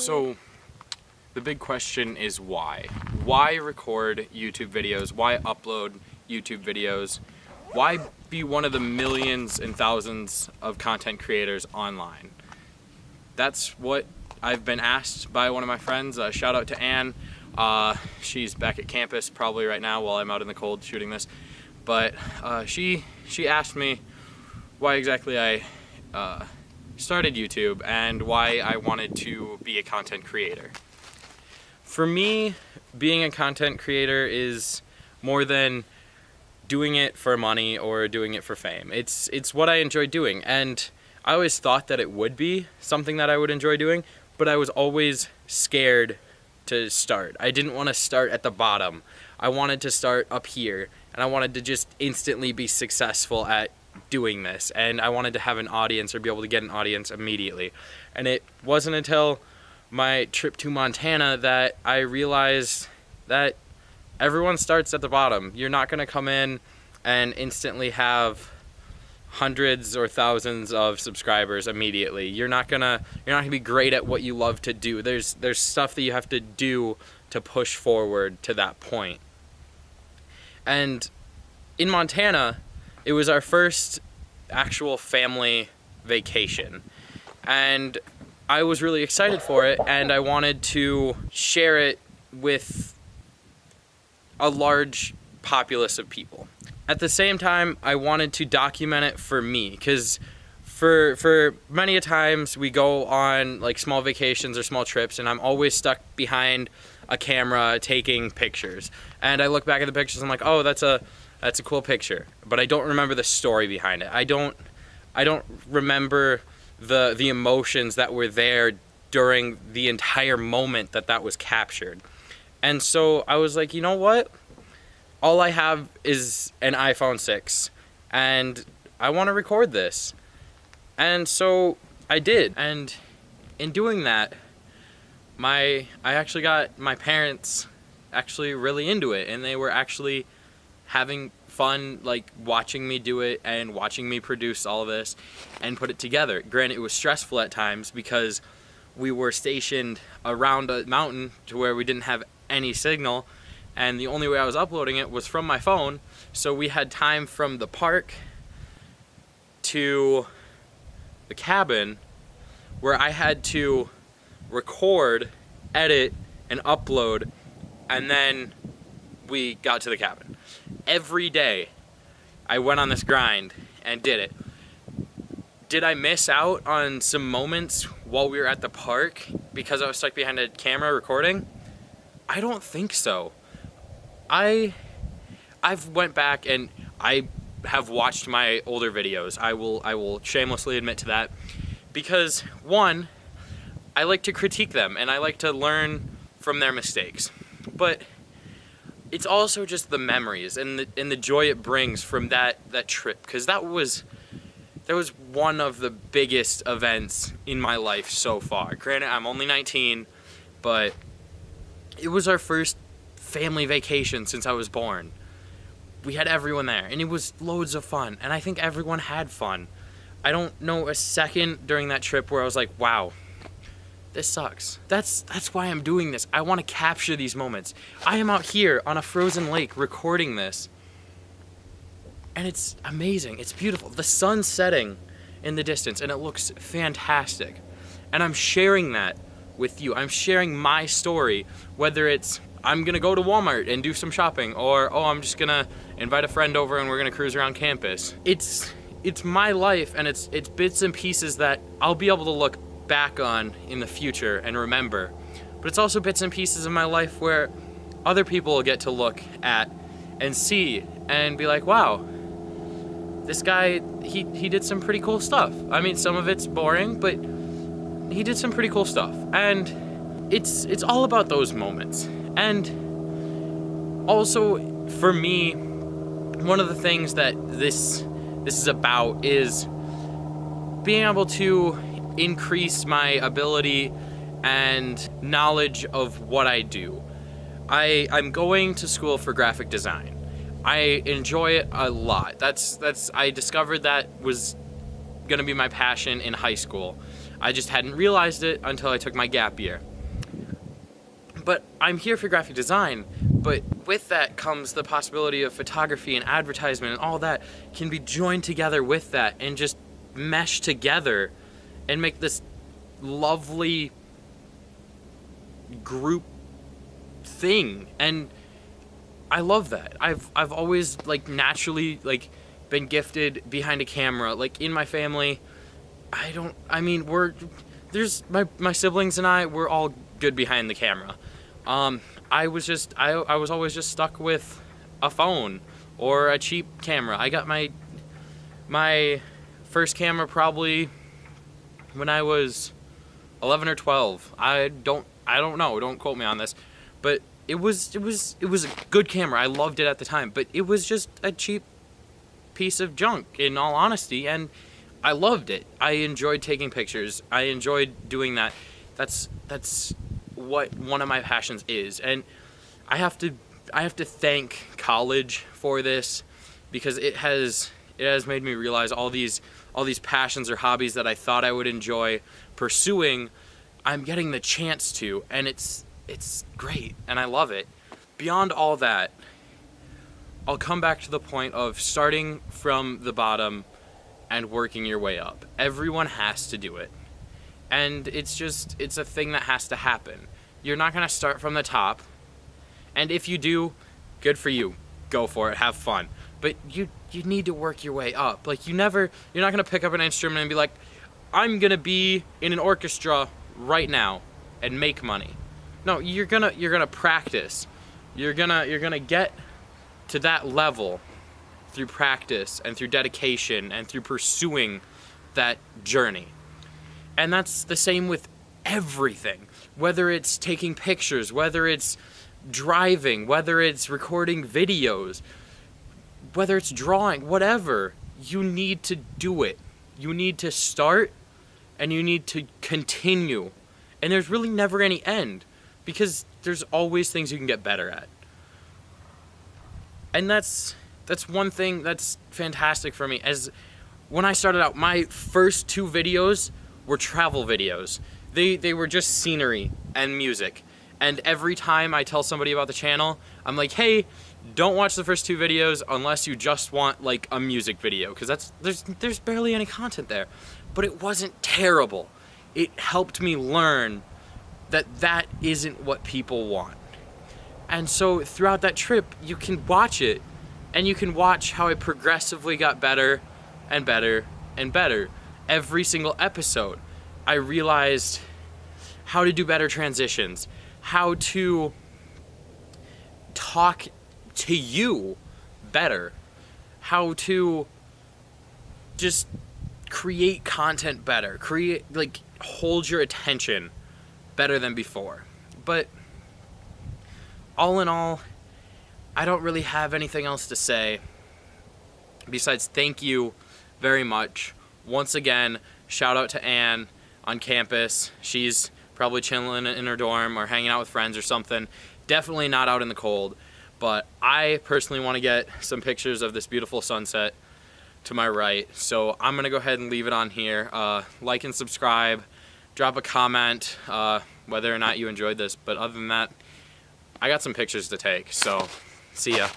So the big question is why? Why record YouTube videos? Why upload YouTube videos? Why be one of the millions and thousands of content creators online? That's what I've been asked by one of my friends. Shout out to Anne. She's back at campus probably right now while I'm out in the cold shooting this. But she asked me why exactly I started YouTube and why I wanted to be a content creator. For me, being a content creator is more than doing it for money or doing it for fame. It's what I enjoy doing, and I always thought that it would be something that I would enjoy doing, but I was always scared to start. I didn't want to start at the bottom. I wanted to start up here, and I wanted to just instantly be successful at doing this, and I wanted to have an audience or be able to get an audience immediately. And it wasn't until my trip to Montana that I realized that everyone starts at the bottom. You're not going to come in and instantly have hundreds or thousands of subscribers immediately. You're not gonna be great at what you love to do. There's stuff that you have to do to push forward to that point. And in Montana, it was our first actual family vacation, and I was really excited for it, and I wanted to share it with a large populace of people. At the same time, I wanted to document it for me, because for many a times we go on like small vacations or small trips, and I'm always stuck behind a camera taking pictures. And I look back at the pictures, I'm like, oh, that's a cool picture, but I don't remember the story behind it. I don't remember the emotions that were there during the entire moment that was captured. And so I was like, you know what? All I have is an iPhone 6, and I want to record this. And so I did. And in doing that, I actually got my parents actually really into it, and they were actually having fun, like watching me do it and watching me produce all of this and put it together. Granted, it was stressful at times because we were stationed around a mountain to where we didn't have any signal, and the only way I was uploading it was from my phone. So we had time from the park to the cabin where I had to record, edit, and upload, and then we got to the cabin. Every day I went on this grind and did it. Did I miss out on some moments while we were at the park because I was stuck behind a camera recording? I don't think so. I've went back and I have watched my older videos. I will shamelessly admit to that, because one, I like to critique them and I like to learn from their mistakes. But it's also just the memories and the joy it brings from that trip, because that was one of the biggest events in my life so far. Granted, I'm only 19, but it was our first family vacation since I was born. We had everyone there, and it was loads of fun, and I think everyone had fun. I don't know a second during that trip where I was like, wow, this sucks. That's why I'm doing this. I want to capture these moments. I am out here on a frozen lake recording this, and it's amazing. It's beautiful. The sun's setting in the distance, and it looks fantastic. And I'm sharing that with you. I'm sharing my story, whether it's I'm gonna go to Walmart and do some shopping, or oh, I'm just gonna invite a friend over and we're gonna cruise around campus. It's my life, and it's bits and pieces that I'll be able to look back on in the future and remember. But it's also bits and pieces of my life where other people will get to look at and see and be like, wow, this guy, he did some pretty cool stuff. I mean, some of it's boring, but he did some pretty cool stuff. And it's all about those moments. And also, for me, one of the things that this is about is being able to increase my ability and knowledge of what I do. I'm going to school for graphic design. I enjoy it a lot. I discovered that was gonna be my passion in high school. I just hadn't realized it until I took my gap year. But I'm here for graphic design, but with that comes the possibility of photography and advertisement, and all that can be joined together with that and just mesh together and make this lovely group thing. And I love that. I've always like naturally like been gifted behind a camera. Like in my family, there's my siblings and we're all good behind the camera. I was always just stuck with a phone or a cheap camera. I got my first camera probably when I was 11 or 12. I don't know. Don't quote me on this, but it was a good camera. I loved it at the time, but it was just a cheap piece of junk, in all honesty, and I loved it. I enjoyed taking pictures. I enjoyed doing that. That's what one of my passions is, and I have to thank college for this, because it has made me realize all these passions or hobbies that I thought I would enjoy pursuing, I'm getting the chance to, and it's great, and I love it. Beyond all that, I'll come back to the point of starting from the bottom and working your way up. Everyone has to do it. And it's a thing that has to happen. You're not gonna start from the top. And if you do, good for you. Go for it, have fun. But you need to work your way up. Like you're not gonna pick up an instrument and be like, I'm gonna be in an orchestra right now and make money. No, you're gonna practice. You're gonna get to that level through practice and through dedication and through pursuing that journey. And that's the same with everything. Whether it's taking pictures, whether it's driving, whether it's recording videos, whether it's drawing, whatever, you need to do it. You need to start and you need to continue. And there's really never any end, because there's always things you can get better at. And that's one thing that's fantastic for me. As when I started out, my first 2 videos were travel videos. They were just scenery and music. And every time I tell somebody about the channel, I'm like, hey, don't watch the first 2 videos unless you just want like a music video, because there's barely any content there. But it wasn't terrible. It helped me learn that isn't what people want. And so throughout that trip, you can watch it, and you can watch how it progressively got better and better and better. Every single episode, I realized how to do better transitions, how to talk to you better, how to just create content better, hold your attention better than before. But all in all, I don't really have anything else to say besides thank you very much. Once again, shout out to Anne on campus. She's probably chilling in her dorm or hanging out with friends or something. Definitely not out in the cold. But I personally want to get some pictures of this beautiful sunset to my right. So I'm going to go ahead and leave it on here. Like and subscribe. Drop a comment whether or not you enjoyed this. But other than that, I got some pictures to take. So see ya.